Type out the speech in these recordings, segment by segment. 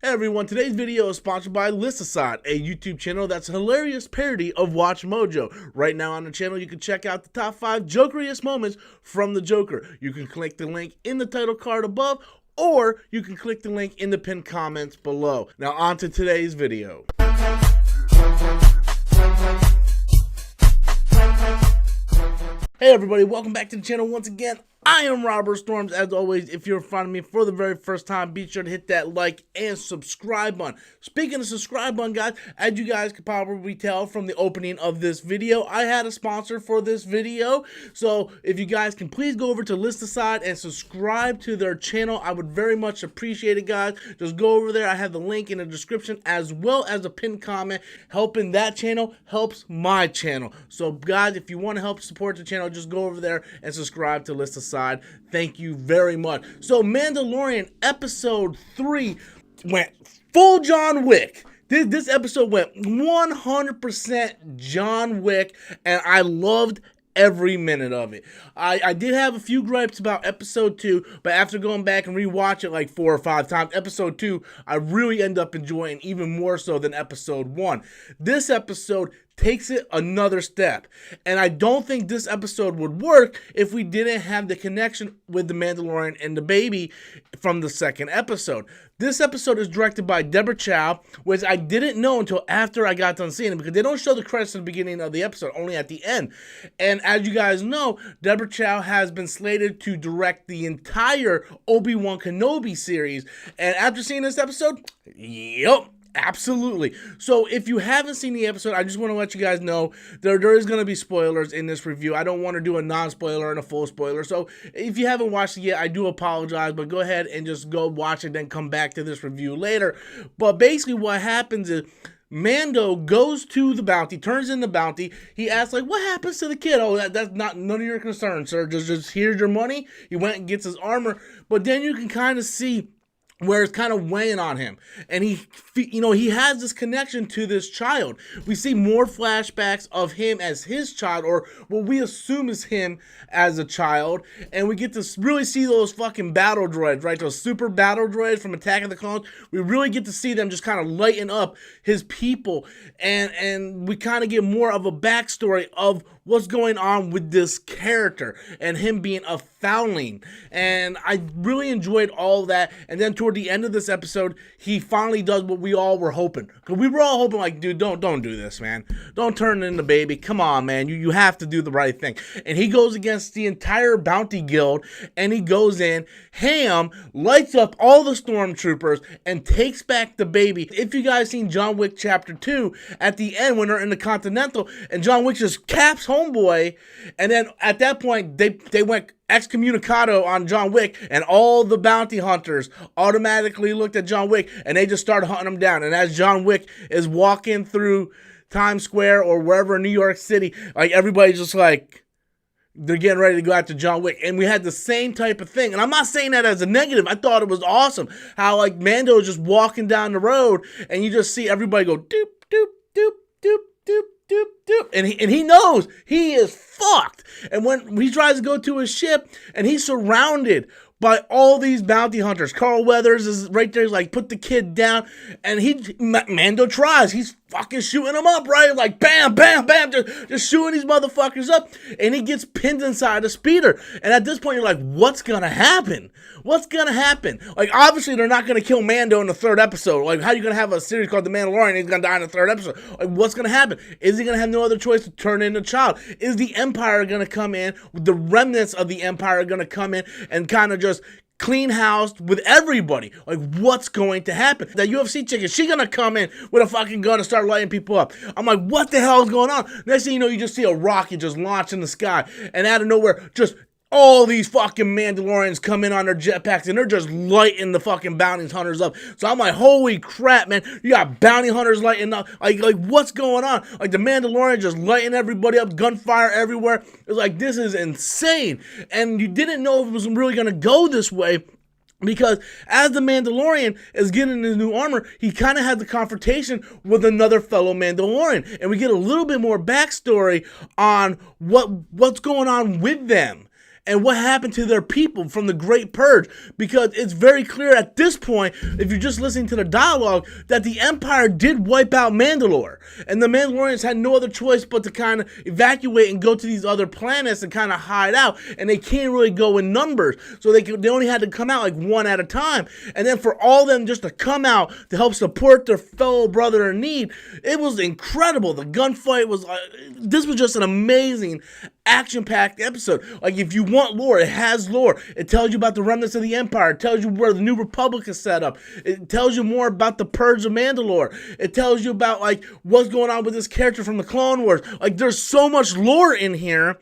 Hey everyone, today's video is sponsored by Listicide, a YouTube channel that's a hilarious parody of Watch Mojo. Right now on the channel, you can check out the top 5 Jokeriest moments from the Joker. You can click the link in the title card above, or you can click the link in the pinned comments below. Now on to today's video. Hey everybody, welcome back to the channel once again. I am Robert Storms. As always, if you're finding me for the very first time, be sure to hit that like and subscribe button. Speaking of subscribe button, guys, as you guys could probably tell from the opening of this video, I had a sponsor for this video. So if you guys can please go over to Listicide and subscribe to their channel, I would very much appreciate it, guys. Just go over there. I have the link in the description as well as a pinned comment. Helping that channel helps my channel. So guys, if you want to help support the channel, just go over there and subscribe to Listicide. Thank you very much. So Mandalorian episode 3 went full John Wick. This episode went 100% John Wick, and I loved every minute of it. I did have a few gripes about episode 2, but after going back and rewatch it like 4 or 5 times, episode 2 I really end up enjoying even more so than episode 1. This episode takes it another step, and I don't think this episode would work if we didn't have the connection with the Mandalorian and the baby from the second episode. This episode is directed by Deborah Chow, which I didn't know until after I got done seeing it, because they don't show the credits at the beginning of the episode, only at the end. And as you guys know, Deborah Chow has been slated to direct the entire Obi-Wan Kenobi series, and after seeing this episode, yep, absolutely. So if you haven't seen the episode, I just want to let you guys know there is going to be spoilers in this review. I don't want to do a non-spoiler and a full spoiler. So if you haven't watched it yet, I do apologize, but go ahead and just go watch it, then come back to this review later. But basically what happens is Mando goes to the bounty, turns in the bounty. He asks, like, what happens to the kid? Oh, that's not none of your concern, sir. Just here's your money. He went and gets his armor. But then you can kind of see where it's kind of weighing on him, and he has this connection to this child. We see more flashbacks of him as his child, or what we assume is him as a child, and we get to really see those fucking battle droids, right? Those super battle droids from Attack of the Clones. We really get to see them just kind of lighten up his people, and we kind of get more of a backstory of what's going on with this character and him being a foundling. And I really enjoyed all that. And then toward the end of this episode, he finally does what we all were hoping. Because we were all hoping, like, dude, don't do this, man. Don't turn into baby. Come on, man. You have to do the right thing. And he goes against the entire bounty guild, and he goes in, lights up all the stormtroopers, and takes back the baby. If you guys seen John Wick Chapter 2, at the end when they're in the Continental, and John Wick just caps homeboy, and then at that point, they went excommunicado on John Wick, and all the bounty hunters automatically looked at John Wick, and they just started hunting him down. And as John Wick is walking through Times Square or wherever in New York City, like, everybody's just like, they're getting ready to go after John Wick. And we had the same type of thing. And I'm not saying that as a negative. I thought it was awesome how, like, Mando is just walking down the road, and you just see everybody go doop, doop, doop, doop, doop, doop, doop. And he knows he is fucked. And when he tries to go to his ship, and he's surrounded by all these bounty hunters. Carl Weathers is right there. He's like, put the kid down. And Mando tries. He's fucking shooting them up, right? Like, bam, bam, bam. Just shooting these motherfuckers up. And he gets pinned inside a speeder. And at this point, you're like, what's going to happen? What's going to happen? Like, obviously, they're not going to kill Mando in the 3rd episode. Like, how are you going to have a series called The Mandalorian and he's going to die in the 3rd episode? Like, what's going to happen? Is he going to have no other choice to turn into a child? Is the Empire going to come in? The remnants of the Empire are going to come in and kind of just clean house with everybody? Like, what's going to happen? That UFC chick, is she gonna come in with a fucking gun and start lighting people up? I'm like, what the hell is going on? Next thing you know, you just see a rocket just launch in the sky, and out of nowhere, just all these fucking Mandalorians come in on their jetpacks, and they're just lighting the fucking bounty hunters up. So I'm like, holy crap, man. You got bounty hunters lighting up. Like what's going on? Like, the Mandalorian just lighting everybody up, gunfire everywhere. It's like, this is insane. And you didn't know if it was really going to go this way, because as the Mandalorian is getting his new armor, he kind of had the confrontation with another fellow Mandalorian. And we get a little bit more backstory on what's going on with them. and what happened to their people from the Great Purge, because it's very clear at this point, if you're just listening to the dialogue, that the Empire did wipe out Mandalore, and the Mandalorians had no other choice but to kind of evacuate and go to these other planets and kind of hide out, and they can't really go in numbers, so they only had to come out like one at a time, and then for all of them just to come out to help support their fellow brother in need, it was incredible. The gunfight was, this was just an amazing action-packed episode. Like, if you want lore, it has lore. It tells you about the remnants of the Empire. It tells you where the New Republic is set up. It tells you more about the Purge of Mandalore. It tells you about, like, what's going on with this character from the Clone Wars. Like, there's so much lore in here,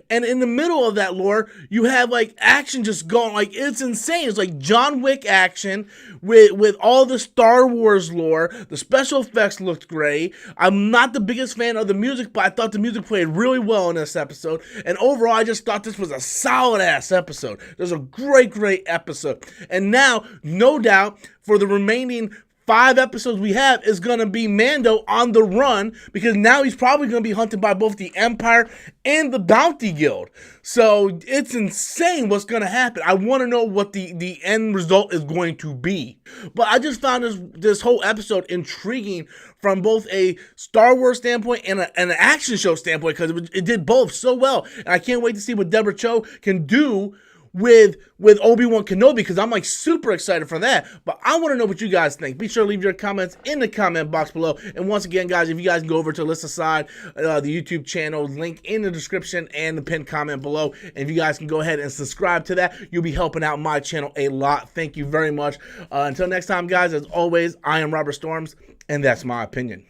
and in the middle of that lore, you have, like, action just going, like, it's insane. It's like John Wick action with all the Star Wars lore. The special effects looked great. I'm not the biggest fan of the music, but I thought the music played really well in this episode. And overall, I just thought this was a solid-ass episode. It was a great episode. And now, no doubt, for the remaining 5 episodes we have is going to be Mando on the run, because now he's probably going to be hunted by both the Empire and the Bounty Guild. So it's insane what's going to happen. I want to know what the end result is going to be. But I just found this whole episode intriguing from both a Star Wars standpoint and an action show standpoint, because it did both so well. And I can't wait to see what Deborah Cho can do with Obi-Wan Kenobi, because I'm like super excited for that. But I want to know what you guys think. Be sure to leave your comments in the comment box below. And once again, guys, if you guys can go over to List Aside, the YouTube channel, link in the description and the pinned comment below. And if you guys can go ahead and subscribe to that, you'll be helping out my channel a lot. Thank you very much. Until next time, guys, as always, I am Robert Storms, and that's my opinion.